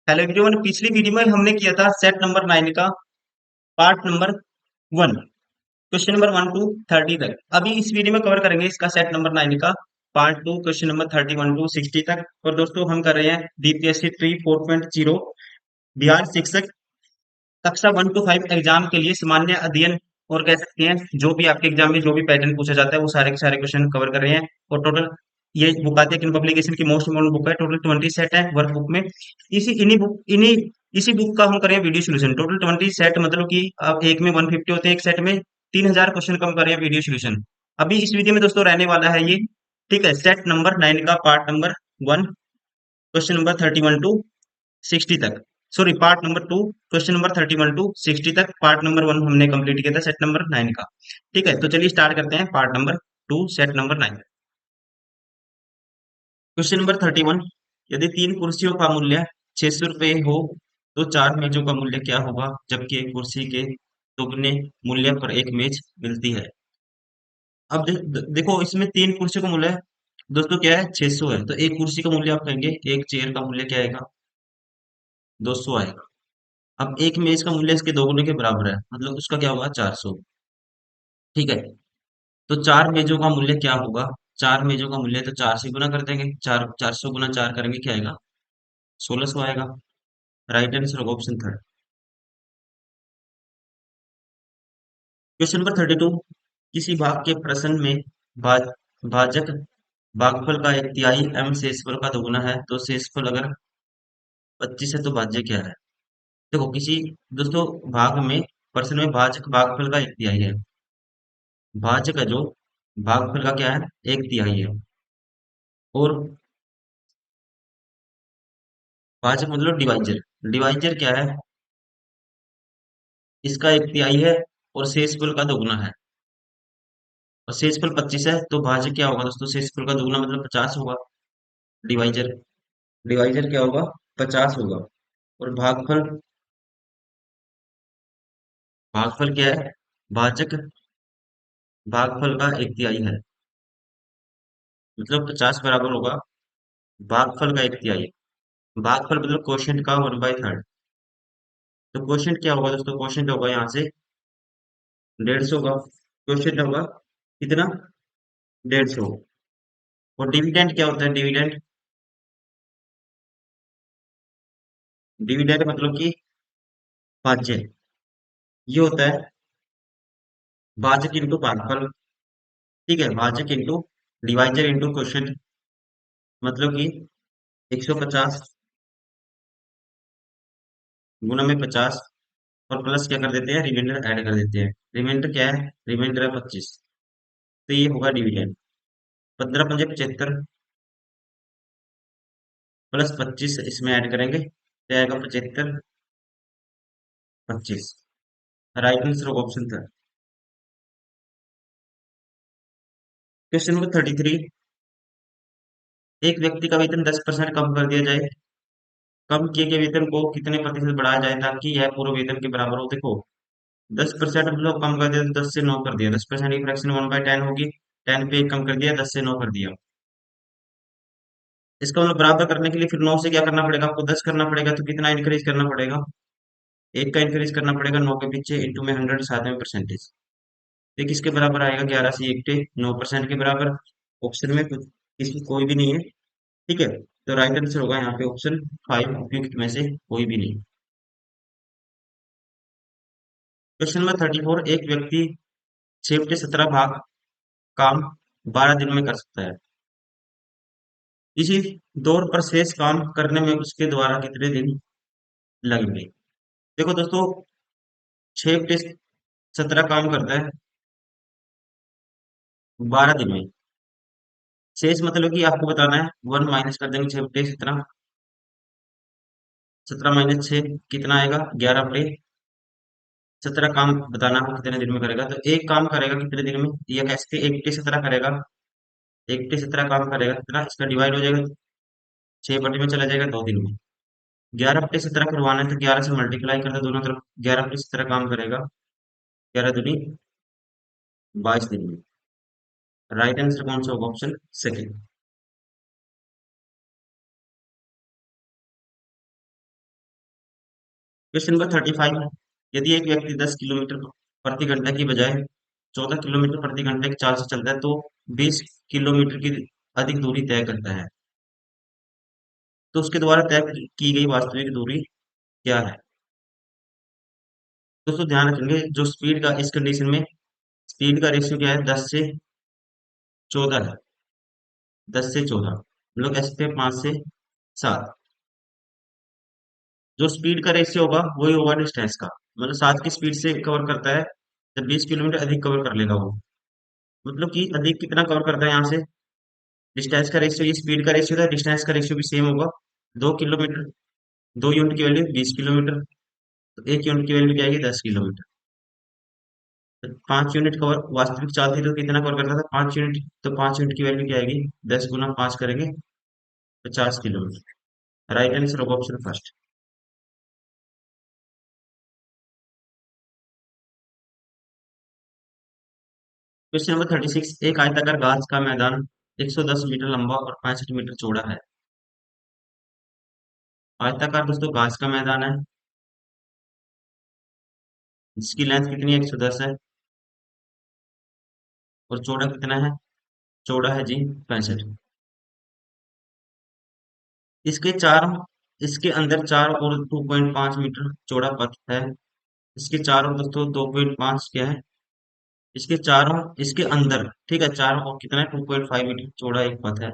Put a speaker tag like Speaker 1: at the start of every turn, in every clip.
Speaker 1: Hello everyone, पिछली video में हमने किया था सेट नंबर 9 का part number 1, question number 1 to 30 तक। अभी इस वीडियो में कवर करेंगे इसका सेट नंबर 9 का पार्ट 2, क्वेश्चन नंबर 31 टू 60 तक। और दोस्तों हम कर रहे हैं बीपीएससी 3 4.0 बिहार शिक्षक कक्षा 1 टू 5 एग्जाम के लिए सामान्य अध्ययन, और कह सकते हैं जो भी आपके एग्जाम में जो भी पैटर्न पूछा जाता है वो सारे के सारे क्वेश्चन कवर कर रहे हैं। और टोटल ये बुक आती है किन पब्लिकेशन की, मोस्ट इम्पोर्टेंट बुक है। टोटल 20 सेट है वर्क बुक में। इन्हीं इसी बुक का हम करें वीडियो सोल्यूशन। टोटल 20 सेट, मतलब कि अब एक में 150 होते हैं, एक सेट में 3000 क्वेश्चन कम करें वीडियो सोल्यूशन। अभी इस वीडियो में दोस्तों रहने वाला है ये, ठीक है, सेट नंबर 9 का part number 1, question number 31 to 60 तक। Sorry, part number 2, question number 31 to 60 तक। पार्ट नंबर 1 हमने कंप्लीट किया था सेट नंबर 9 का। ठीक है, तो चलिए स्टार्ट करते हैं part number 2 set number 9। Question number 31, यदि तीन कुर्सियों का मूल्य 600 रुपये हो तो चार मेजों का मूल्य क्या होगा, जबकि एक कुर्सी के दोगुने मूल्य पर एक मेज मिलती है। अब देखो, इसमें तीन कुर्सियों का मूल्य दोस्तों क्या है, 600 है। तो एक कुर्सी का मूल्य आप कहेंगे, एक चेयर का मूल्य क्या आएगा, 200 आएगा। अब एक मेज का मूल्य इसके दोगुने के बराबर है, मतलब उसका क्या होगा, 400। ठीक है, तो चार मेजों का मूल्य क्या होगा, चार मेजों का मूल्य तो चार से गुना कर देंगे, 400 गुना 4 करेंगे, क्या आएगा, 1600 आएगा। राइट आंसर होगा ऑप्शन थर्ड। क्वेश्चन नंबर 32, किसी भाग के प्रश्न में भाजक भागफल का एक तिहाई एम शेषफल का दोगुना है तो शेषफल अगर 25 है तो भाज्य क्या है। देखो, किसी दोस्तों भाग में प्रश्न में भाजक भागफल का एक तिहाई है। भाजक का जो भागफल का क्या है, एक तिहाई है। और भाजक मतलब डिवाइजर, डिवाइजर क्या है, इसका एक तिहाई है और शेषफल का दोगुना है। और शेषफल 25 है तो भाजक क्या होगा दोस्तों, शेषफल का दोगुना मतलब 50 होगा। डिवाइजर डिवाइजर क्या होगा, 50 होगा। और भागफल, भागफल क्या है, भाजक भागफल का एक तिहाई है, मतलब 50 बराबर होगा भागफल का एक तिहाई। भागफल मतलब क्वोशिएंट का 1/3। तो क्वोशिएंट क्या होगा दोस्तों, क्वोशिएंट होगा यहाँ से 150 का क्वोशिएंट होगा, कितना, 150। और डिविडेंड क्या होता है, डिविडेंड, डिविडेंड मतलब कि भाज्य, ये होता है भाजक इंटू भागफल। ठीक है, भाजक इंटू डिवाइजर इंटू क्वोशिएंट, मतलब कि 150 गुना में 50, और प्लस क्या कर देते हैं, रिमाइंडर ऐड कर देते हैं। रिमाइंडर क्या है, रिमाइंडर है 25। तो ये होगा डिविडेंड। 15×5 = 75, प्लस 25 इसमें ऐड करेंगे तो आएगा 75, 25। राइट आंसर होगा ऑप्शन था। क्वेश्चन नंबर 33, एक व्यक्ति का वेतन 10% कम कर दिया जाए, कम किए गए वेतन को कितने प्रतिशत बढ़ाया जाए ताकि यह पूरे वेतन के बराबर हो। देखो, 10% मतलब कम कर दिया तो 10 से 9 कर दिया, 10% की फ्रैक्शन 1/10 होगी, 10 पे 1 कम कर दिया, 10 से 9 कर दिया। इसका मतलब बराबर करने के लिए फिर 9 से क्या करना पड़ेगा, आपको 10 करना पड़ेगा, तो कितना इंक्रीज करना पड़ेगा, एक का इंक्रीज करना पड़ेगा 9 के पीछे, इंटू में 100, साथ में परसेंटेज। ये किसके बराबर आएगा, 11 से 1 पे 9% के बराबर। ऑप्शन में कुछ इसकी कोई भी नहीं है। ठीक है, तो राइट आंसर होगा यहाँ पे ऑप्शन 5, उपयुक्त में से कोई भी नहीं। क्वेश्चन नंबर 34, एक व्यक्ति 6 बटे 17 भाग काम 12 दिन में कर सकता है, इसी दौर पर शेष काम करने में उसके द्वारा कितने दिन लगेंगे। देखो दोस्तों, 6 बटे 17 काम करता है 12 दिन में। शेष मतलब कि आपको बताना है, 1 माइनस कर देंगे, 6 बटे 17, 17 - 6 कितना आएगा, 11 बटे 17 काम बताना है कितने दिन में करेगा। तो एक काम करेगा कितने दिन में, ये कैसे, 1 बटे 17 करेगा, 1 बटे 17 काम करेगा कितना, इसका डिवाइड हो जाएगा, 6 बटे में चला जाएगा 2 दिन में। 11 बटे 17 करवाना है तो 11 से मल्टीप्लाई कर दो दोनों तरफ, 11 बटे 17 काम करेगा, 11 दूनी 22 दिन में। राइट आंसर कौन सा होगा, ऑप्शन सेकेंड। Question number 35। यदि एक व्यक्ति 10 किलोमीटर प्रति घंटा की बजाय 14 किलोमीटर प्रति घंटे की चाल से चलता है तो 20 किलोमीटर की अधिक दूरी तय करता है, तो उसके द्वारा तय की गई वास्तविक दूरी क्या है? दोस्तों ध्यान रखेंगे, जो स्पीड का इस कंडीशन में स्पीड का रेशियो क्या है, 10 से 14 है। 10 से 14 हम लोग कह सकते हैं 5 से 7। जो स्पीड का रेशियो होगा वही होगा डिस्टेंस का, मतलब 7 की स्पीड से कवर करता है, जब 20 किलोमीटर अधिक कवर कर लेगा वो, मतलब कि अधिक कितना कवर करता है यहाँ से, डिस्टेंस का रेशियो, ये स्पीड का रेशियो था, डिस्टेंस का रेशियो भी सेम होगा। 2 किलोमीटर, 2 यूनिट की वैल्यू 20 किलोमीटर, तो 1 यूनिट की वैल्यू क्या आएगी, 10 किलोमीटर। तो 5 यूनिट कवर वास्तविक चाल थी तो कितना कवर करता था, 5 यूनिट, तो 5 यूनिट की वैल्यू क्या आएगी, 10 गुना 5 करेंगे, 50 किलोमीटर। राइट आंसर होगा ऑप्शन फर्स्ट। Question number 36। एक आयताकार घास का मैदान 110 मीटर लंबा और 65 मीटर चौड़ा है। आयताकार दोस्तों घास का मैदान है, जिसकी लेंथ कितनी है, 110 है, और चौड़ा कितना है, चौड़ा है जी 65। इसके चार इसके अंदर 4 और 2.5 मीटर चौड़ा पथ है। इसके चारों दोस्तों 2.5 क्या है, इसके चारों, इसके अंदर, ठीक है, चारों और कितना है, 2.5 मीटर चौड़ा एक पथ है।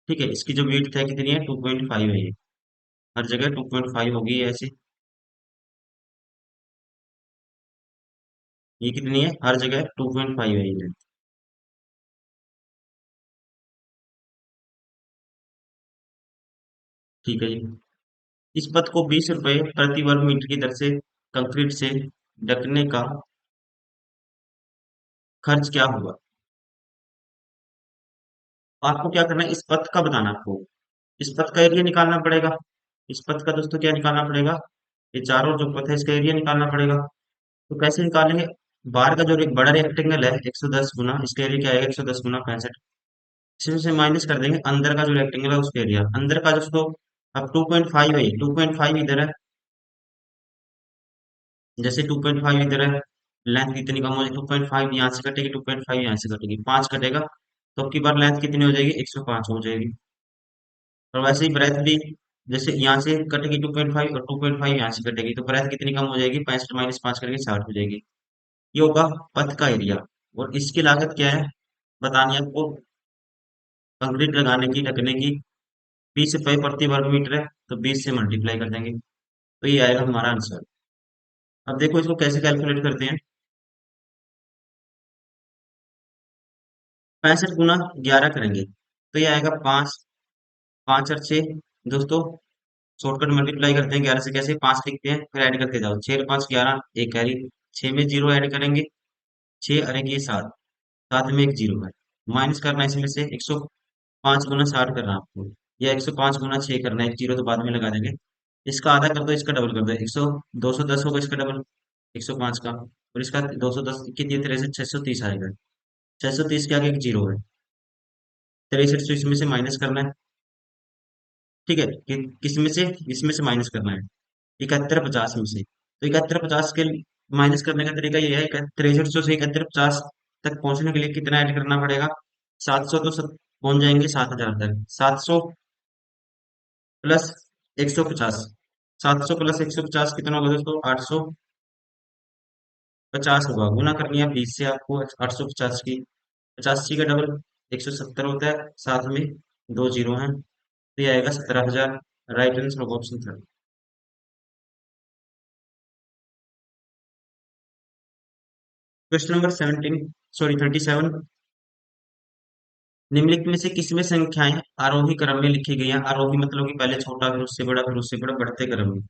Speaker 1: ठीक है, इसकी जो विड्थ है कितनी है, 2.5 है ये, हर जगह 2.5 होगी ये ऐसे। ये कितनी है, हर जगह 2.5 है ये। ठीक है जी। इस पथ को 20 रुपए प्रति वर्ग मीटर की दर से कंक्रीट से ढकने का खर्च क्या होगा? आपको क्या करना है, इस पथ का बताना है आपको, इस पथ का एरिया निकालना पड़ेगा। इस पथ का दोस्तों क्या निकालना पड़ेगा, ये चारों जो पथ है इसका एरिया निकालना पड़ेगा। तो कैसे निकालेंगे, बाहर का जो एक बड़ा रेक्टेंगल है 110 गुना, इसका एरिया क्या आएगा, 110 गुना 65, इसमें से माइनस कर देंगे अंदर का जो रेक्टेंगल है उसका एरिया, अंदर का दोस्तों, अब 2.5 है, 2.5 इधर है, जैसे 2.5 इधर है, लेंथ कितनी कम हो जाएगी, 2.5 यहाँ से कटेगी, 2.5 यहाँ से कटेगी, 5 कटेगा, तो अब की बार लेंथ कितनी हो जाएगी, 105 हो जाएगी। और वैसे ही ब्रेथ भी, जैसे यहाँ से कटेगी 2.5 और 2.5 यहाँ से कटेगी, तो ब्रेथ कितनी कम हो जाएगी, 65 - 5 करके 60 हो जाएगी। ये होगा पथ का एरिया। और इसकी लागत क्या है बतानी है आपको, कंक्रीट लगाने की, ढकने की, 20 रुपए प्रति वर्ग मीटर है, तो 20 से मल्टीप्लाई कर देंगे, तो ये आएगा हमारा आंसर। अब देखो इसको कैसे कैलकुलेट करते हैं, 65 गुना 11 करेंगे, तो ये आएगा 5, 5 और 6 दोस्तों, शॉर्टकट मल्टीप्लाई करते हैं 11 से, कैसे, 5 लिखते हैं फिर ऐड करते जाओ, 6 और 5 11, एक कैरी, 6 में जीरो ऐड करेंगे, 6 और एक ये 7, 7 में एक जीरो है, माइनस करना है इसमें से 105 गुना 60 करना है आपको, या 105 गुना 6 करना है, एक जीरो तो बाद में लगा देंगे। इसका आधा कर दो, इसका डबल कर दो, 210 होगा इसका डबल, 105 का, और इसका 210 कितनी तरह से 630 आएगा, 630 के आगे एक जीरो है, 63 इसमें से माइनस करना है। ठीक है, किस में से, इसमें से माइनस करना है, 71 50 में से, तो 71 50 के माइनस करने का तरीका ये है, 63 से 71 50 तक पहुंचने के लिए कितना ऐड करना पड़ेगा, 700 तो पहुंच जाएंगे 7000 तक, 700 प्लस 150, 700 प्लस 150 कितना होगा दोस्तों, 850 होगा, गुना करनी है 20 से आपको, 850 की 85 का डबल 170 होता है, साथ में दो जीरो हैं, तो ये आएगा 17,000। राइट आंसर होगा option third. Question number 17, sorry 37। निम्नलिखित में से किसमें संख्याएं आरोही क्रम में लिखी गई हैं, आरोही मतलब कि पहले छोटा फिर उससे बड़ा फिर उससे बड़ा बढ़ते क्रम में।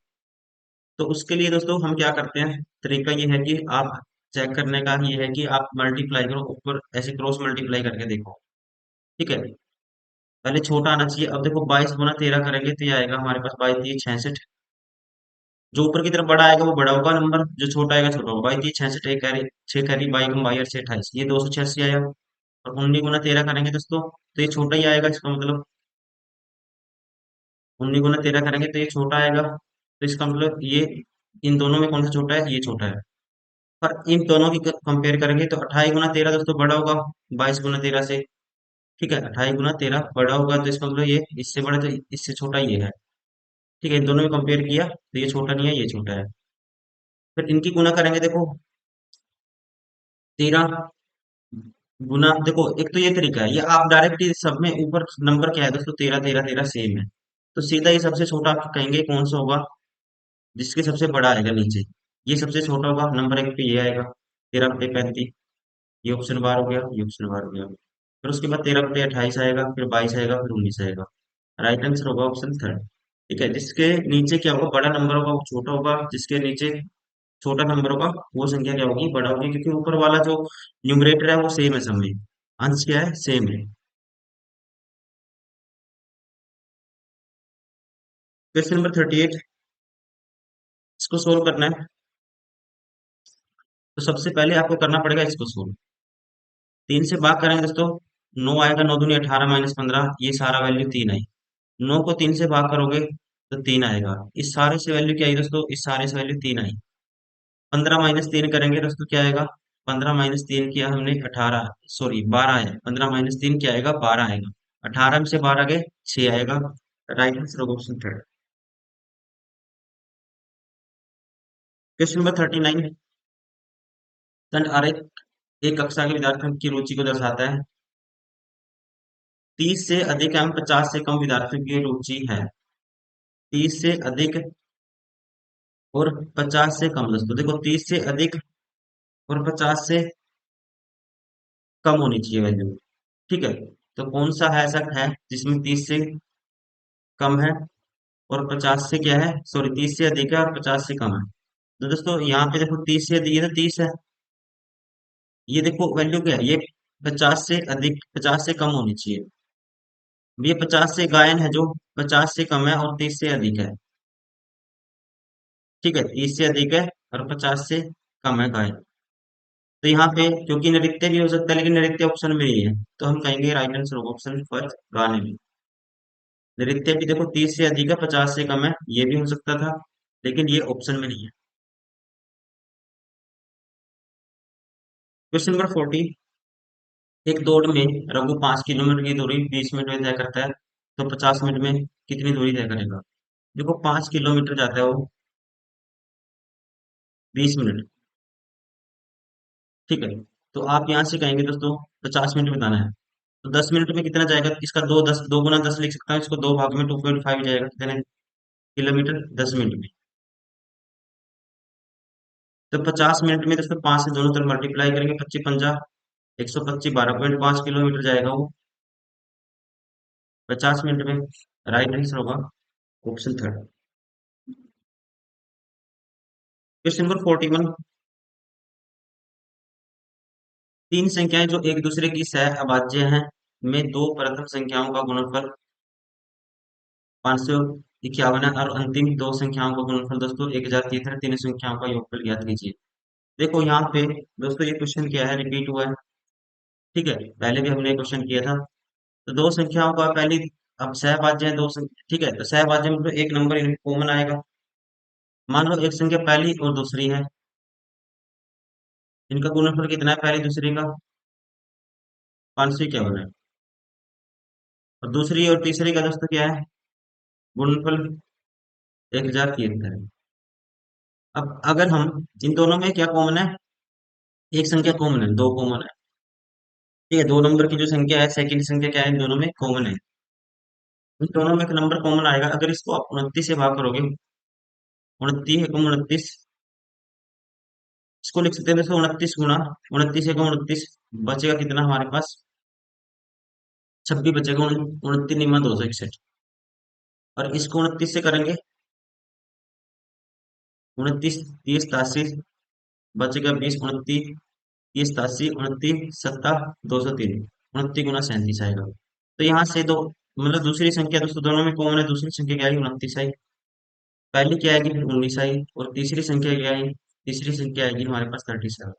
Speaker 1: तो उसके लिए दोस्तों हम क्या करते हैं, तरीका ये है कि आप चेक करने का ये है कि आप मल्टीप्लाई करो ऊपर, ऐसे क्रॉस मल्टीप्लाई करके देखो। ठीक है, पहले छोटा आना चाहिए, अब देखो 22 गुना 13 करेंगे तो ये आएगा हमारे पास 22 - 66, जो ऊपर की तरफ बड़ा आएगा वो बड़ा होगा नंबर, जो छोटा आएगा छोटा होगा, 22 - 66 एक कैरी, 6 कैरी 22 और 6 28, ये 286 आया। और 19 गुना 13 करेंगे दोस्तों, तो ये छोटा ही आएगा, इसका मतलब 19 गुना 13 करेंगे तो ये छोटा आएगा, तो इसका मतलब ये इन दोनों में कौन सा छोटा है, ये छोटा है। पर इन दोनों की कंपेयर करेंगे तो 28 गुना 13 दोस्तों बड़ा होगा 22 गुना 13 से। ठीक है, 28 गुना 13 बड़ा होगा, तो इसका मतलब ये इससे बड़ा, तो इससे छोटा ये है। ठीक है, इन दोनों में कंपेयर किया तो ये छोटा नहीं है, ये छोटा है। फिर इनकी गुना करेंगे, देखो 13 गुना, देखो एक तो ये तरीका है, ये आप डायरेक्ट ही सब में ऊपर नंबर क्या है दोस्तों, 13 13 13 सेम है, तो सीधा ये सबसे छोटा आप कहेंगे कौन सा होगा, जिसके सबसे बड़ा आएगा नीचे, ये सबसे छोटा होगा, नंबर 1 पे ये आएगा 13 बटे 35। ये ऑप्शन बार हो गया, ये ऑप्शन बार हो गया। फिर उसके बाद 13 बटे 28 आएगा, फिर 22 आएगा, फिर 19 आएगा। राइट आंसर होगा ऑप्शन थर्ड। ठीक है, जिसके नीचे क्या होगा, बड़ा नंबर होगा वो छोटा होगा, जिसके नीचे छोटा नंबर होगा वो संख्या क्या होगी, बड़ा होगी, क्योंकि ऊपर वाला जो न्यूमरेटर है वो सेम है सब में, अंश क्या है, सेम है। क्वेश्चन नंबर 38, इसको सोल्व करना है। तो सबसे पहले आपको करना पड़ेगा इसको सोल्व। 3 से भाग करेंगे दोस्तों, 9 आएगा, 9 दूनी 18 - 15, ये सारा वैल्यू 3 आई। 9 को 3 से भाग करोगे तो 3 आएगा, इस सारे से वैल्यू क्या आई दोस्तों, इस सारे से वैल्यू 3 आई। 15 - 3 करेंगे दोस्तों क्या आएगा, 15 - 3 किया हमने 18, सॉरी 12 है, 15 - 3 क्या आएगा, 12 आएगा। 18 में से 12 गए, 6 आएगा। राइट आंसर होगा ऑप्शन थर्ड। क्वेश्चन नंबर 39, दंड आरेख एक कक्षा के विद्यार्थियों की रुचि को दर्शाता है। 30 से अधिक एवं 50 से कम विद्यार्थियों की रुचि है। 30 से अधिक और 50 से कम, दोस्तों देखो 30 से अधिक और 50 से कम होनी चाहिए वैल्यू। ठीक है, तो कौन सा है ऐसा है जिसमें 30 से कम है और 50 से क्या है, सॉरी 30 से अधिक है और 50 से कम है। तो दोस्तों यहाँ पे देखो 30 से अधिक, ये तो 30 है, ये देखो वैल्यू क्या है, ये 50 से अधिक 50 से कम होनी चाहिए। ये 50 से गायन है जो 50 से कम है और 30 से अधिक है। ठीक है, 30 से अधिक है और 50 से कम है गायन। तो यहाँ पे क्योंकि नृत्य भी हो सकता है, लेकिन नृत्य ऑप्शन में नहीं है, तो हम कहेंगे राइट आंसर होगा ऑप्शन फर्स्ट, गाने में। नृत्य भी देखो 30 से अधिक है 50 से कम है, ये भी हो सकता था, लेकिन ये ऑप्शन में नहीं है। क्वेश्चन नंबर 40, एक दौड़ में रघु 5 किलोमीटर की दूरी 20 मिनट में तय करता है, तो 50 मिनट में कितनी दूरी तय करेगा। देखो 5 किलोमीटर जाता है वो 20 मिनट। ठीक है, तो आप यहाँ से कहेंगे दोस्तों 50 मिनट बताना है, तो 10 मिनट में कितना जाएगा, इसका 2 गुना 10 लिख सकता हूँ, इसको दो भाग में 2.5 जाएगा, कितने किलोमीटर 10 मिनट में। तो 50 मिनट में दोस्तों 5 से दोनों तरफ मल्टीप्लाई करेंगे, 25 पंजा 125, 12.5 किलोमीटर जाएगा वो 50 मिनट में। राइट आंसर होगा ऑप्शन थर्ड। क्वेश्चन नंबर 41, तीन संख्याएं जो एक दूसरे की सह अभाज्य हैं में दो प्रथम संख्याओं का गुणनफल 551 है और अंतिम दो संख्याओं का गुणनफल दोस्तों 1003 है, तीन संख्याओं का योगफल ज्ञात कीजिए। देखो यहाँ पे दोस्तों ये क्वेश्चन क्या है, रिपीट हुआ है। ठीक है, पहले भी हमने क्वेश्चन किया था। तो दो संख्याओं का पहली, अब सहभाज्य है दो संख्या, ठीक है, तो सहभाज्य में मतलब एक नंबर इनमें कॉमन आएगा। मान लो एक संख्या पहली और दूसरी है, इनका गुणनफल कितना है, पहली दूसरी का 551 है, और दूसरी और तीसरी का दोस्तों क्या है, गुणनफल 1073 है। अब अगर हम इन दोनों में क्या कॉमन है, एक संख्या कॉमन है, दो कॉमन है। ठीक है, दो नंबर की जो संख्या है, सेकंड संख्या क्या है, इन दोनों में कॉमन है। इन दोनों में एक नंबर कॉमन आएगा, अगर इसको आप 29 से भाग करोगे, 29 इसको लिख सकते हैं दोस्तों 29 गुना 29 बचेगा कितना हमारे पास, 26 बचेगा, 29 निम्न 261। और इसको 29 से करेंगे, 29 30 87 बचेगा 20, 29 30 87 29 7 203, 29 गुना 37 आएगा। तो यहाँ से दो, मतलब दूसरी संख्या दोस्तों दोनों में कॉमन है, दूसरी संख्या क्या आई, 29 आई। पहली क्या आएगी, फिर 19 आई, और तीसरी संख्या क्या आई, तीसरी संख्या आएगी हमारे पास 37।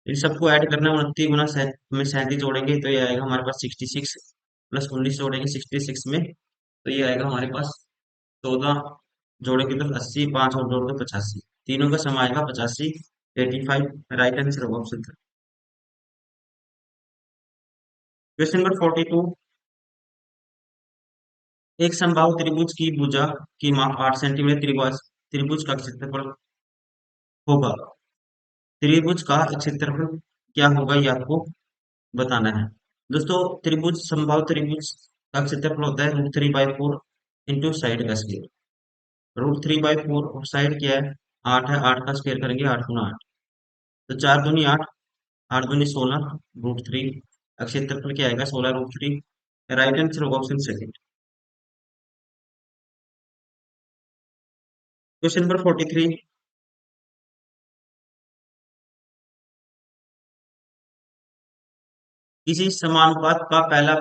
Speaker 1: इन सबको ऐड करना है, 29 गुना 37 जोड़ेंगे तो ये आएगा हमारे पास 66, प्लस 19 जोड़ेंगे 66 में, तो ये आएगा हमारे पास 14 जोड़ेंगे तो 80, 5 और जोड़ दो 85, तीनों का सम आएगा 85, 85। राइट आंसर होगा ऑप्शन। Question number 42। एक समबाहु त्रिभुज की भुजा की माप 8 सेंटीमीटर, त्रिभुज त्रिभुज का क्षेत्रफल होगा। त्रिभुज का क्षेत्रफल क्या होगा ये आपको बताना है। दोस्तों त्रिभुज समबाहु त्रिभुज का क्षेत्रफल होता है √3/4 इंटू साइड का स्क्वायर। √3/4 और साइड क्या है, 8 है, 8 का स्क्वायर करेंगे, 8 × 8 तो 4 दूनी 8, 8 दूनी 16 √3। क्षेत्रफल क्या आएगा, 16 √3। राइट आंसर होगा ऑप्शन सेकंड। Question number 43। किसी समानुपात का पहला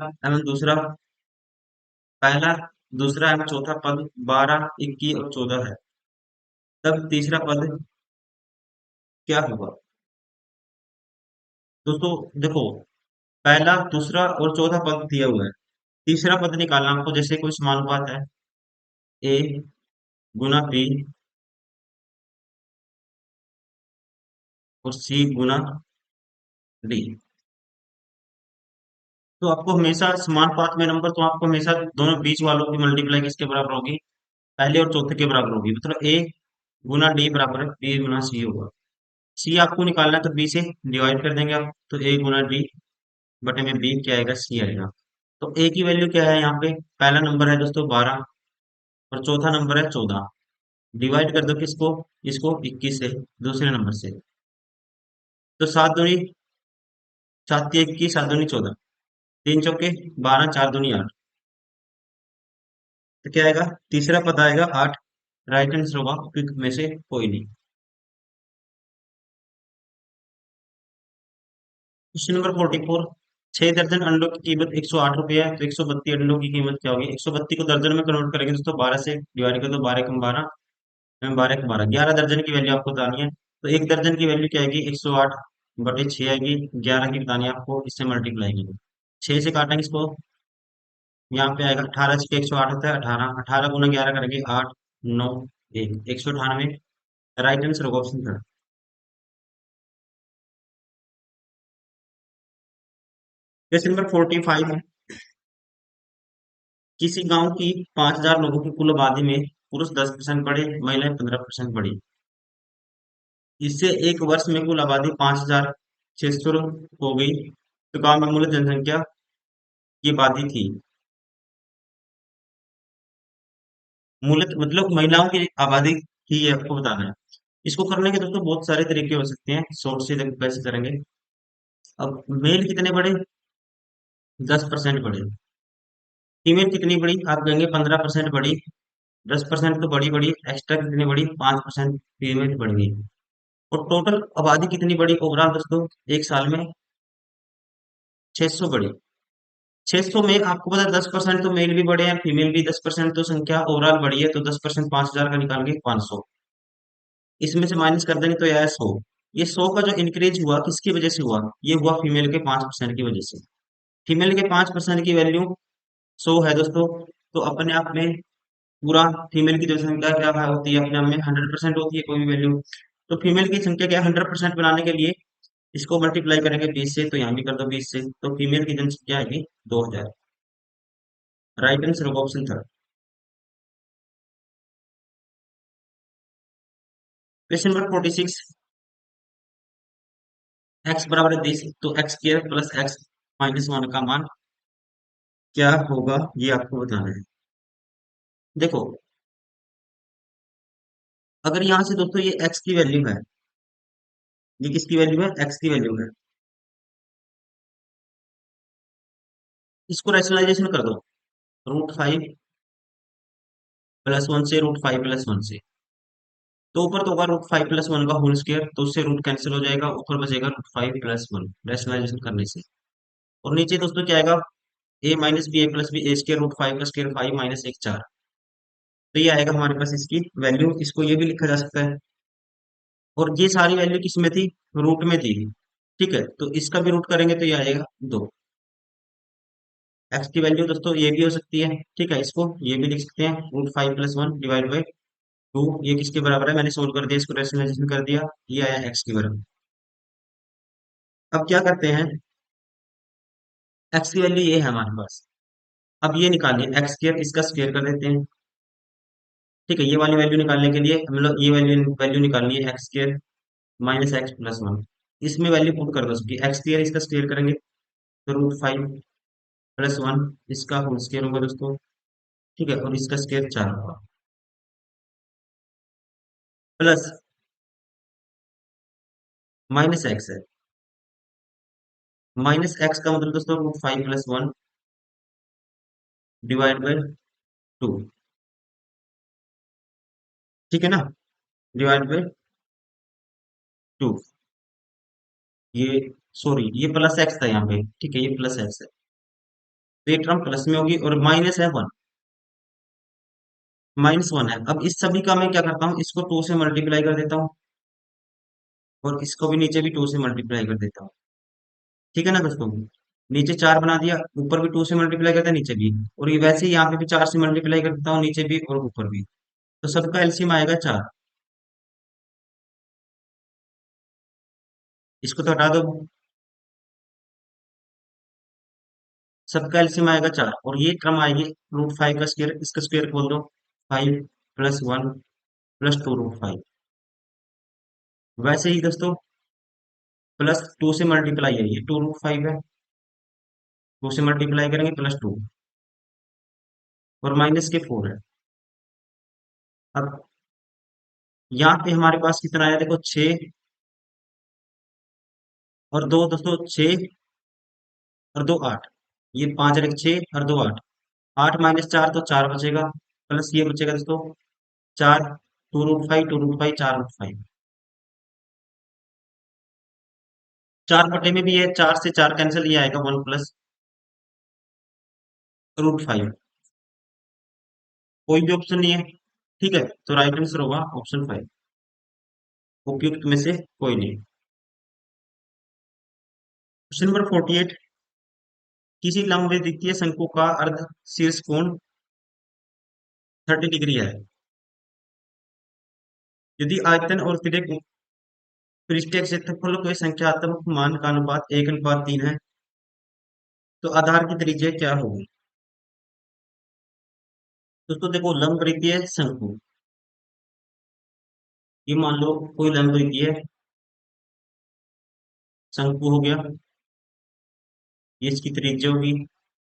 Speaker 1: दूसरा एवं चौथा पद 12, 21 और 14 है, तब तीसरा पद क्या होगा। दोस्तों देखो, पहला दूसरा और चौथा पद दिया हुआ है, तीसरा पद निकालना आपको। जैसे कोई समानुपात है, ए गुना बी और सी गुना डी, तो आपको हमेशा समान पात में नंबर, तो आपको हमेशा दोनों बीच वालों की मल्टीप्लाई किसके बराबर होगी, पहले और चौथे के बराबर होगी। मतलब ए गुना डी बराबर है बी गुना सी होगा। सी आपको निकालना है तो बी से डिवाइड कर देंगे आप, तो ए गुना डी बटे में बी क्या आएगा, सी आएगा। तो ए की वैल्यू क्या है यहाँ पे, पहला नंबर है दोस्तों 12 और चौथा नंबर है 14। डिवाइड कर दो किसको, इसको 21 से, दूसरे नंबर से। तो 7 दूनी 14, 3 चौके 12, 4 दूनी 8, तो क्या आएगा, तीसरा पद आएगा 8। राइट आंसर होगा क्योंकि में से कोई नहीं। Question number 44। 6 दर्जन अंडों की कीमत 108 रुपये है, तो 132 अंडों की कीमत क्या होगी। 132 को दर्जन में कन्वर्ट करेंगे दोस्तों, 12 से डिवाइड कर दो, 12 × 12 12 × 12, 11 दर्जन की वैल्यू आपको बतानी है। तो एक दर्जन की वैल्यू क्या आएगी, 108/6 आएगी। 11 की बतानी है आपको, इससे मल्टीप्लाई की 6 से काटेंगे इसको, यहाँ पे आएगा 18, 108 होता है 18, 18 × 11 करेंगे 8, 9, 1, 198। राइट आंसर होगा ऑप्शन थर्ड। क्वेश्चन नंबर 45 है। किसी गांव की 5,000 लोगों की कुल आबादी में पुरुष 10% बढ़े, महिलाएं 15% बढ़ी। इससे एक वर्ष में कुल आबादी 5,600 हो गई, तो गांव में मूल जनसंख्या की आबादी थी। मूल मतलब महिलाओं की आबादी ही ये आपको बताना है। इसको करने के दोस्तों बहुत सारे तरीके हो सकते हैं, शॉर्ट से कैसे करेंगे। अब मेल कितने बढ़े, 10% बढ़े। फीमेल कितनी बढ़ी, आप कहेंगे 15% बढ़ी। 10% तो बड़ी बढ़ी, एक्स्ट्रा कितनी बढ़ी, 5% फीमेल बढ़ गई। और टोटल आबादी कितनी बढ़ी ओवरऑल दोस्तों, एक साल में 600 बढ़ी। 600 में आपको पता है 10% तो मेल भी बढ़े हैं, फीमेल भी 10% तो संख्या ओवरऑल बढ़ी है, तो 10% 5,000 का निकालेंगे 500, इसमें से माइनस कर देंगे तो यह है 100। ये 100 का जो इंक्रीज हुआ किसकी वजह से हुआ, ये हुआ फीमेल के 5% की वजह से। फीमेल के 5% की वैल्यू 100 है दोस्तों, तो अपने आप में पूरा फीमेल की जो संख्या क्या है होती है अपने आप में 100% होती है कोई भी वैल्यू। तो फीमेल की संख्या क्या 100% बनाने के लिए इसको मल्टीप्लाई करेंगे 20 से, तो यहाँ भी कर दो 20 से, तो फीमेल की जनसंख्या आएगी 2,000। राइट आंसर होगा option third. Question number 46। X बराबर है 20, तो x square plus x minus 1 का मान क्या होगा ये आपको बताना है। देखो, अगर यहाँ से दोस्तों ये एक्स की वैल्यू है, ये किसकी वैल्यू है, एक्स की वैल्यू है, इसको रैशनलाइजेशन कर दो, √5 + 1 से, √5 + 1 से, तो ऊपर तो होगा √5 + 1 का होल स्क्वायर, तो उससे रूट कैंसिल हो जाएगा, ऊपर बचेगा √5 + 1 रैशनलाइजेशन करने से। और नीचे दोस्तों क्या आएगा, a minus B A plus B A square √5 का स्क्वायर 5 माइनस 1 4, तो ये आएगा हमारे पास इसकी वैल्यू। इसको ये भी लिखा जा सकता है, और ये सारी वैल्यू किस में थी, रूट में थी। ठीक है, तो इसका भी रूट करेंगे तो ये आएगा 2। एक्स की वैल्यू दोस्तों ये भी हो सकती है, ठीक है, इसको ये भी लिख सकते हैं √5 + 1 डिवाइड बाई टू, ये किसके बराबर है, मैंने सोल्व कर दिया, इसको रेशनलाइजेशन कर दिया, ये आया एक्स के बराबर। अब क्या करते हैं, एक्स की वैल्यू ये है हमारे पास। अब ये निकालिए एक्स स्क्र, इसका स्क्वायर कर देते हैं। ठीक है, ये वाली वैल्यू निकालने के लिए मतलब ये वैल्यू वैल्यू निकालनी है, X square minus X plus one. इसमें वैल्यू पुट कर दो उसकी, एक्स स्क्र इसका स्क्वायर करेंगे तो रूट फाइव प्लस वन, इसका होल स्क्वायर होगा दोस्तों। ठीक है, और इसका स्क्वायर चार होगा, प्लस माइनस एक्स है, माइनस एक्स का मतलब दोस्तों root five plus one divide by two. ठीक है ना, डिवाइड बाई टू। ये सॉरी, ये प्लस एक्स था यहाँ पे, ठीक है, ये प्लस एक्स है, तो ये टर्म प्लस में होगी, और माइनस है वन, माइनस वन है। अब इस सभी का मैं क्या करता हूँ, इसको टू से मल्टीप्लाई कर देता हूँ, और इसको भी नीचे भी टू से मल्टीप्लाई कर देता हूँ। ठीक है ना दोस्तों, नीचे चार बना दिया, ऊपर भी टू से मल्टीप्लाई करता है, नीचे भी, और ये वैसे ही यहाँ पे भी चार से मल्टीप्लाई कर देता हूँ, नीचे भी और ऊपर भी, तो सबका एलसीएम आएगा चार। इसको तो हटा दो, सबका एलसीएम आएगा चार, और ये क्रम आएगी रूट फाइव का स्क्वायर, इसका स्क्वायर खोल दो, five plus one plus two root five. वैसे ही दोस्तों प्लस टू से मल्टीप्लाई है, ये टू रूट फाइव है, टू से मल्टीप्लाई करेंगे प्लस टू, और माइनस के फोर है। अब यहाँ पे हमारे पास कितना आया देखो, छः और दो दोस्तों, छः और दो आठ, ये पांच और एक छः और दो आठ, आठ माइनस चार तो चार बचेगा, प्लस ये बचेगा दोस्तों चार, टू रूट फाइव चार रूट फाइव, चार बटे में भी ये चार से चार कैंसिल, ये आएगा वन प्लस रूट फाइव। कोई भी ऑप्शन नहीं है, ठीक है, तो राइट आंसर होगा ऑप्शन फाइव, उपयुक्त में से कोई नहीं। क्वेश्चन नंबर 48, किसी लंबे द्वितीय शंकु का अर्ध शीर्ष कोण 30 डिग्री है, यदि आयतन और तिर्यक पृष्ठीय क्षेत्रफल के संख्यात्मक मान का अनुपात 1:3 है, तो आधार की त्रिज्या क्या होगी। दोस्तों देखो, लंब द्वितीय शंकु, ये मान लो कोई लंब द्वितीय शंकु हो गया, ये इसकी त्रिज्या होगी,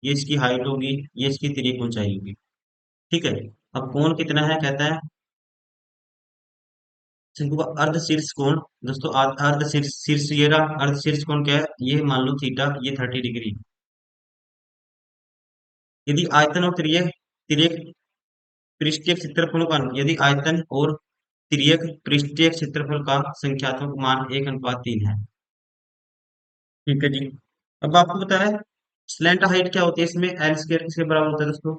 Speaker 1: ये इसकी हाइट होगी, ये इसकी तिर्यक ऊंचाई होगी। ठीक है, अब कोण कितना है, कहता है शंकु का अर्ध शीर्ष कोण। दोस्तों अर्ध शीर्ष शीर्ष ये रहा, अर्ध शीर्ष कोण क्या है, ये मान लो थीटा, ये 30 डिग्री। यदि आयतन और तिर्यक तिर्यक पृष्ठीय क्षेत्रफल का, यदि आयतन और तिर्यक पृष्ठीय क्षेत्रफल का संख्यात्मक मान 1:3 है। ठीक है जी, अब आपको पता है स्लैंट हाइट क्या होती है, इसमें एल स्क्वायर किसके बराबर होता है दोस्तों,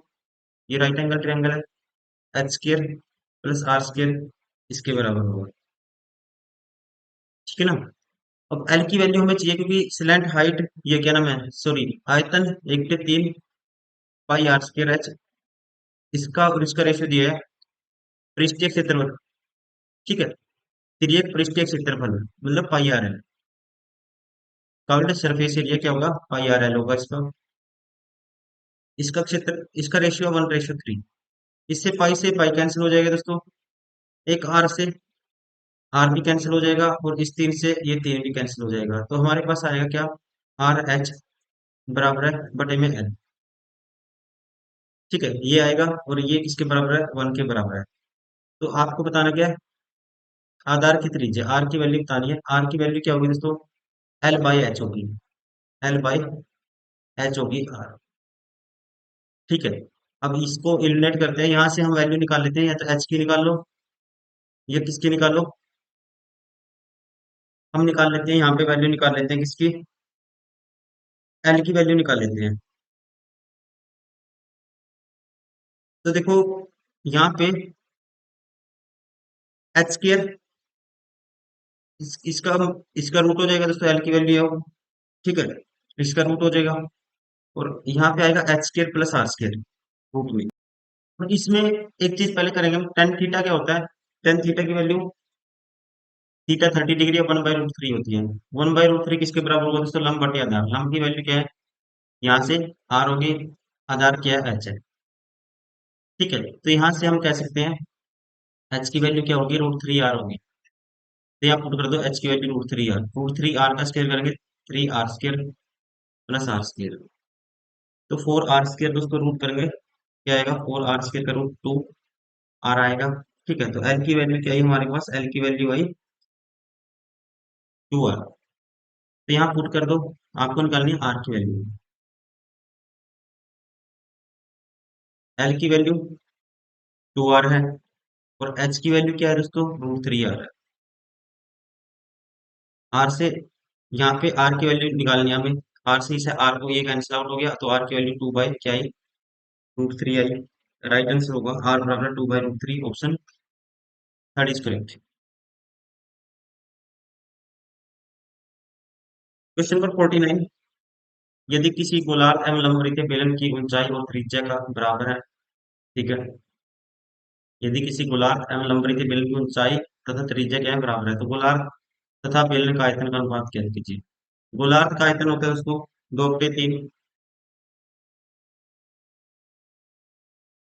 Speaker 1: ये राइट एंगल ट्रायंगल है, H square plus R square इसके बराबर होगा। ठीक है ना, अब एल की वैल्यू हमें चाहिए, क्योंकि स्लैंट हाइट, ये क्या नाम है, सॉरी, आयतन 1/3 पाई आर स्क्वायर एच, इसका और इसका रेशियो दिया है पृष्ठीय क्षेत्रफल। ठीक है, तिर्यक पृष्ठीय क्षेत्रफल मतलब pi R L, curved surface area क्या होगा, पाई आर एल होगा इसका। इसका क्षेत्र, इसका रेशियो 1:3, इससे पाई कैंसिल हो जाएगा दोस्तों, एक आर से आर भी कैंसिल हो जाएगा, और इस तीन से ये तीन भी कैंसिल हो जाएगा, तो हमारे पास आएगा क्या, आर एच बराबर है बटे में एल। ठीक है, ये आएगा, और ये किसके बराबर है, वन के बराबर है। तो आपको बताना क्या है, आधार की त्रिज्या, आर की वैल्यू बतानी है, आर की वैल्यू क्या होगी दोस्तों, एल बाई एच होगी, एल बाई एच होगी आर। ठीक है, अब इसको इलिमिनेट करते हैं, यहाँ से हम वैल्यू निकाल लेते हैं, या तो एच की निकाल लो या किसकी निकाल लो, हम निकाल लेते हैं, यहाँ पे वैल्यू निकाल लेते हैं किसकी, एल की वैल्यू निकाल लेते हैं। तो देखो यहाँ पे एच स्क्र, इसका इसका रूट हो जाएगा दोस्तों, एल की वैल्यू है वो। ठीक है, इसका रूट हो जाएगा, और यहाँ पे आएगा H square plus R square root में, और इसमें एक चीज पहले करेंगे हम, टेन थीटा क्या होता है? टेन थीटा की वैल्यू, थीटा 30 डिग्री 1/√3 होती है। 1/√3 किसके बराबर होगा दोस्तों? लंब बटे आधार। लंब की वैल्यू क्या है? यहाँ से आर होगी, आधार क्या है? एच है। ठीक है, तो यहाँ से हम कह सकते हैं एच की वैल्यू क्या होगी? √3 r होगी। तो यहाँ पुट कर दो एच की वैल्यू √3 r। √3 r का स्क्वायर करेंगे 3 r² प्लस r²। तो 4 r² दोस्तों रूट करेंगे क्या आएगा? 4 r² का √2 r आएगा। ठीक है, तो एल की वैल्यू क्या आई हमारे पास? एल की वैल्यू आई 2 r। तो यहाँ पुट कर दो, आपको निकालनी है आर की वैल्यू। एल की वैल्यू 2 r है, और एच की वैल्यू क्या है दोस्तों? √3 r है। आर से यहाँ पे आर की वैल्यू निकालनी है हमें। आर से आर को ये कैंसिल आउट हो गया, तो आर की वैल्यू 2 बाई क्या आई? √3 आई। राइट आंसर होगा आर बराबर 2/√3। Option third is correct. Question number 49। यदि किसी गोलार्ध एवं लंबवृत्तीय बेलन की ऊंचाई और त्रिज्या का बराबर है, ठीक है, यदि किसी गोलार्ध एवं लंबवृत्तीय बेलन की ऊंचाई तथा त्रिज्या क्या है? बराबर है, तो गोलार्ध तथा बेलन का आयतन का अनुपात क्या कीजिए? गोलार्ध का आयतन होता है उसको 2/3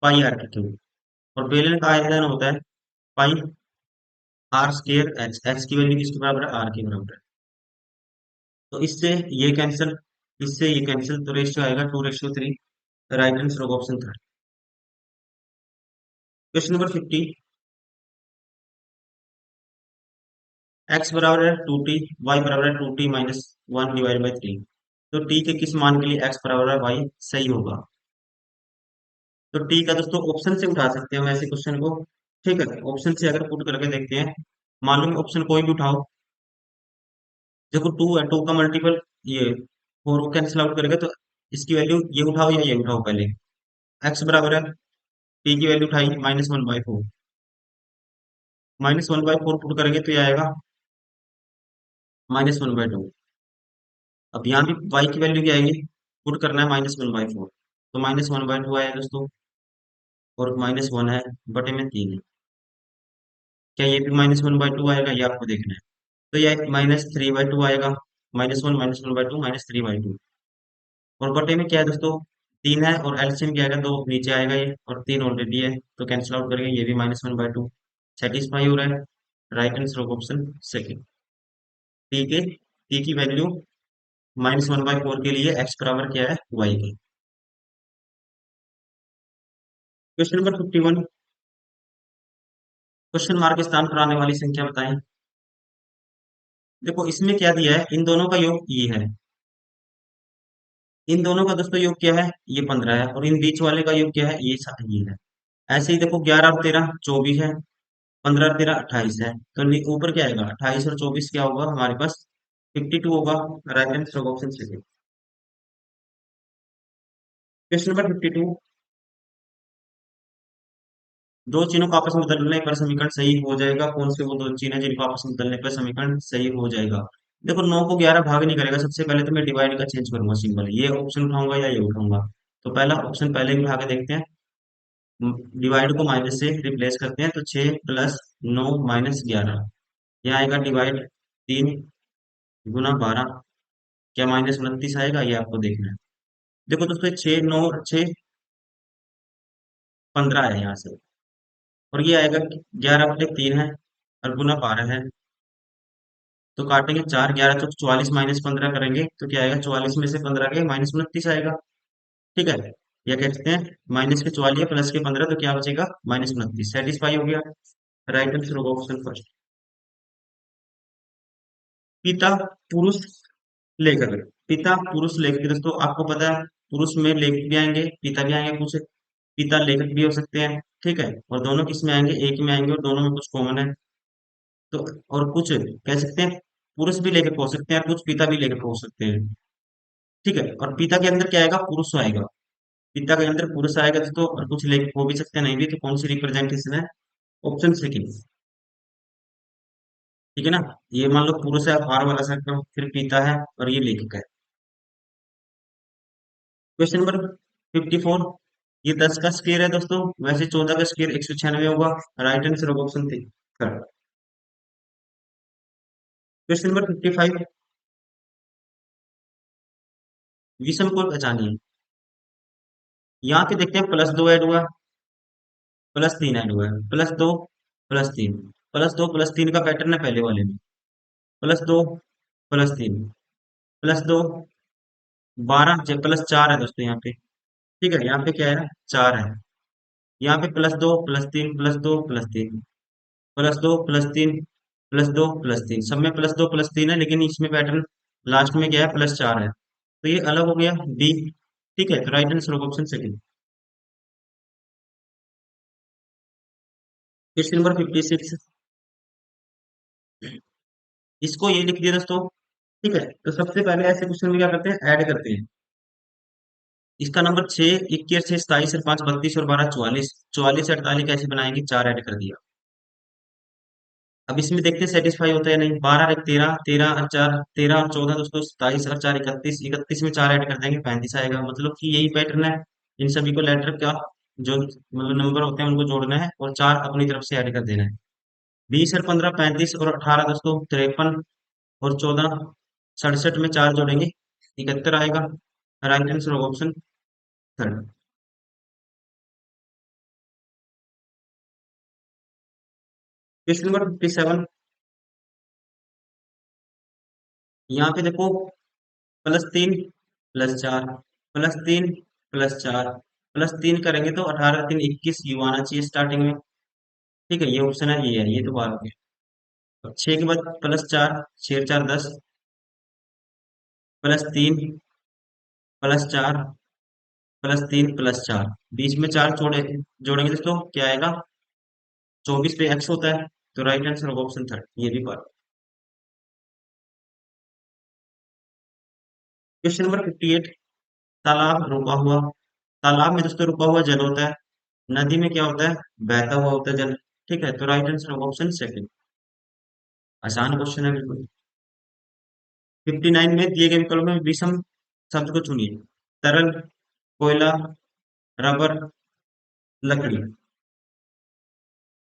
Speaker 1: पाई आर के क्यूब, और बेलन का आयतन होता है पाई r² एच। एच की वैल्यू किसके बराबर है? आर के बराबर है। तो इससे ये कैंसिल, इससे ये कैंसिल, तो रेशियो आएगा 2:3। राइट आंसर होगा option third. Question number 50। X बराबर है 2t, वाई बराबर है 2t माइनस 1/3। तो t के किस मान के लिए x बराबर है y सही होगा? तो t का दोस्तों ऑप्शन से उठा सकते हैं हम ऐसे क्वेश्चन को। ठीक है, ऑप्शन से अगर पुट करके देखते हैं, मालूम ऑप्शन कोई भी उठाओ। देखो 2 है, 2 का मल्टीपल ये 4 को कैंसिल आउट करेगा, तो इसकी वैल्यू ये उठाओ या ये उठाओ पहले। x बराबर है, t की वैल्यू उठाई -1/4। -1/4 पुट करेंगे तो ये आएगा -1/2। अब यहाँ भी y की वैल्यू क्या आएगी? पुट करना है -1/4, तो -1/2 आया दोस्तों, और -1 है बटे में 3 है। क्या ये भी -1/2 आएगा? ये आपको देखना है। तो ये -3/2 आएगा। -1 -1/2 और बटे में क्या है दोस्तों? 3 है, और एलसीएम क्या आएगा? 2 नीचे आएगा ये, और 3 ऑलरेडी है, तो कैंसिल आउट करेंगे, ये भी -1/2 सेटिस्फाई हो रहा है। राइट आंसर होगा ऑप्शन सेकेंड। टी की वैल्यू -1/4 के लिए एक्स बराबर क्या है? वाई की। Question number 51। क्वेश्चन मार्क स्थान पर आने वाली संख्या बताएं। देखो इसमें क्या दिया है, इन दोनों का योग ये है, इन दोनों का दोस्तों योग क्या है? ये 15 है, और इन बीच वाले का योग क्या है? ये है। ऐसे ही देखो 11 और 13 24 है, 15 और 13 28 है, तो ऊपर क्या आएगा? 28 और 24 क्या होगा हमारे पास? 52 होगा। राइट आंसर होगा ऑप्शन सेकंड। Question number 52। दो चिन्हों को आपस में बदलने पर समीकरण सही हो जाएगा। कौन से वो दो चिन्ह है जिनको आपस में बदलने पर समीकरण सही हो जाएगा? देखो 9 को 11 भाग नहीं करेगा। सबसे पहले तो मैं डिवाइड का चेंज करूंगा सिंबल, ये ऑप्शन उठाऊंगा या ये उठाऊंगा। तो पहला ऑप्शन पहले ही उठा के देखते हैं। डिवाइड को माइनस से रिप्लेस करते हैं, तो 6 + 9 - 11। यहाँ आएगा डिवाइड 3 × 12, क्या -29 आएगा? ये आपको देखना है। देखो दोस्तों 6 9 6 15 है यहाँ से, और ये आएगा 11/3 है, और गुना 12 है। तो काटेंगे 4, 11 चौक 44 -15 करेंगे तो क्या आएगा? 44 में से 15 के -29 आएगा। ठीक है, या कह सकते हैं माइनस के 44 प्लस के 15, तो क्या बचेगा? -29। सेटिस्फाई हो गया। राइट आंसर होगा ऑप्शन फर्स्ट। पिता पुरुष लेखक। पिता पुरुष लेखक दोस्तों आपको पता है, पुरुष में लेखक भी आएंगे, पिता भी आएंगे, कुछ पिता लेखक भी हो सकते हैं। ठीक है, और दोनों किस में आएंगे? एक में आएंगे, और दोनों में कुछ कॉमन है। तो और कुछ कह सकते हैं पुरुष भी लेखक हो सकते हैं, और कुछ पिता भी लेखक हो सकते हैं। ठीक है, और पिता के अंदर क्या आएगा? पुरुष आएगा। पिता के अंदर पुरुष आएगा दोस्तों, और कुछ लेखक हो भी सकते हैं, नहीं भी, तो कौन सी रिप्रेजेंटेशन है? Option second. ठीक है ना, ये मान लो पुरुष है, अखबार वाला सेक्टर, फिर पिता है, और ये लेखक है। Question number 54। ये 10 का स्क्वायर है दोस्तों, वैसे 14 का स्क्वायर 196 होगा। राइट आंसर होगा ऑप्शन थ्री। क्वेश्चन नंबर 55, विषम कोण पहचानिए। यहाँ पे देखते हैं प्लस दो ऐड हुआ, प्लस तीन ऐड हुआ है, प्लस दो प्लस तीन, प्लस दो प्लस तीन का पैटर्न है पहले वाले में, प्लस दो प्लस तीन, प्लस दो 12 प्लस चार है दोस्तों यहाँ पे। ठीक है, यहाँ पे क्या है, चार है। यहाँ पे प्लस दो प्लस तीन प्लस दो प्लस तीन, प्लस दो प्लस तीन प्लस दो प्लस तीन, सब में प्लस दो प्लस तीन है, लेकिन इसमें पैटर्न लास्ट में क्या है, प्लस चार है, तो ये अलग हो गया बी। ठीक है, तो राइट आंसर होगा ऑप्शन सेकंड। क्वेश्चन नंबर 56, इसको ये लिख दिया दोस्तों। ठीक है, तो सबसे पहले ऐसे क्वेश्चन में क्या करते हैं, ऐड करते हैं। इसका नंबर 6, 21, 6, 27 और 5, 32 और 12, 44, 44 48 कैसे बनाएंगे, चार ऐड कर दिया। अब इसमें देखते हैं सेटिस्फाई होता है नहीं, 12 और 13, 13 और 4, 13 और 14 दोस्तों 27 और 4 31, 31 में चार ऐड कर देंगे 35 आएगा। मतलब कि यही पैटर्न है, इन सभी को लेटर का जो मतलब नंबर होते हैं उनको जोड़ना है और चार अपनी तरफ से ऐड कर देना है। 20 और 15 35 और 18 दोस्तों 53 और 14 67 में चार जोड़ेंगे 71 आएगा। राइट आंसर होगा ऑप्शन थर्ड। क्वेश्चन नंबर 57, यहाँ पे देखो प्लस तीन प्लस चार प्लस तीन प्लस चार प्लस तीन करेंगे तो 18 3 21 यू आना चाहिए स्टार्टिंग में। ठीक है, ये ऑप्शन है, ये है, ये तो बार हो गया। अब छह के बाद प्लस चार, छह चार 10, प्लस तीन प्लस चार प्लस तीन प्लस चार, बीच में चार जोड़ेंगे दोस्तों क्या आएगा, 24 पे एक्स होता है, तो राइट आंसर होगा ऑप्शन थर्ड, ये भी बार। क्वेश्चन नंबर 58, तालाब रुका हुआ। तालाब में दोस्तों रुका हुआ जल होता है, नदी में क्या होता है, बहता हुआ होता है जल। ठीक है, तो राइट आंसर होगा ऑप्शन सेकंड। आसान क्वेश्चन है बिल्कुल। 59 में दिए गए विकल्प में विषम शब्द को चुनिए। तरल, कोयला, रबर, लकड़ी।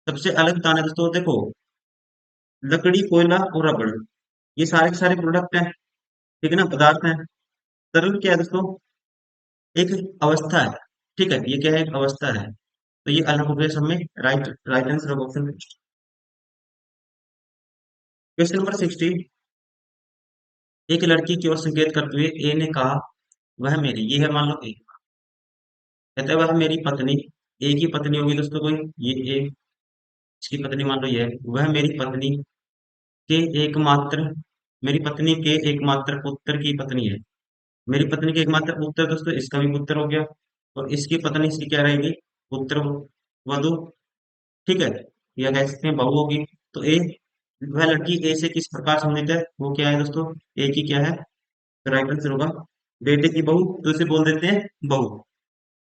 Speaker 1: सबसे अलग बताना है दोस्तों, देखो लकड़ी, कोयला और रबड़, ये सारे के सारे प्रोडक्ट हैं, ठीक है ना, पदार्थ हैं। तरल क्या है दोस्तों, एक अवस्था है। ठीक है, ये क्या है, एक अवस्था है, तो ये अलग हो गया सब में। Right right answer of option. Question number 60, एक लड़की की ओर संकेत करते हुए ए ने कहा वह मेरी, ये है मान लो ए, कहता है वह मेरी पत्नी, ए की पत्नी होगी दोस्तों कोई, ये ए, इसकी पत्नी मान लो ये है, वह मेरी पत्नी के एकमात्र, मेरी पत्नी के एकमात्र पुत्र की पत्नी है। मेरी पत्नी के एकमात्र पुत्र दोस्तों, इसका भी पुत्र हो गया, और इसकी पत्नी इसकी क्या रहेगी, पुत्र वधु। ठीक है, या कह सकते हैं बहू होगी। तो ए, वह लड़की ए से किस प्रकार संबंधित है, वो क्या है दोस्तों, ए की क्या है, तो राइट आंसर होगा बेटे की बहू, तो इसे बोल देते हैं बहू।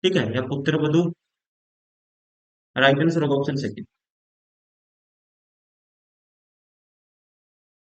Speaker 1: ठीक है, या पुत्र वधु, राइट आंसर होगा ऑप्शन सेकंड।